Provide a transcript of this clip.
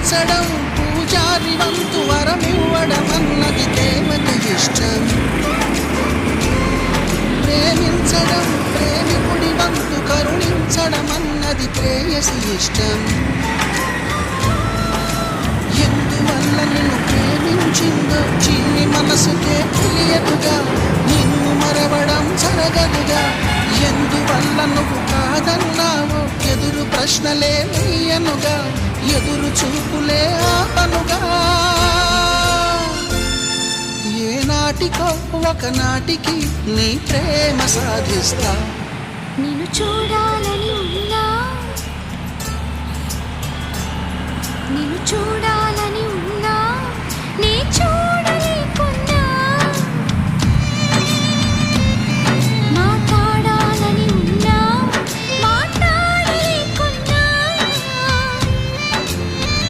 పూజించడం పూజారి వంతు వరమివ్వడం అన్నది దేవత ఇష్టం. ప్రేమించడం ప్రేమికుడి వంతు కరుణించడం అన్నది ప్రేయసి ఇష్టం. ఎందువల్ల నిన్ను ప్రేమించిందో చిన్ని మనసుకే తెలియదుగా, నిన్ను మరవడం జరగదుగా. ఎందువల్ల నువ్వు కాదన్నావో ఎదురు ప్రశ్నలే వేయనుగా, ఎదురు చూపులే ఆపనుగా. ఏనాటికో ఒకనాటికి నీ ప్రేమ సాధిస్తా. నిన్ను చూడాలని ఉన్నా, నిన్ను చూడ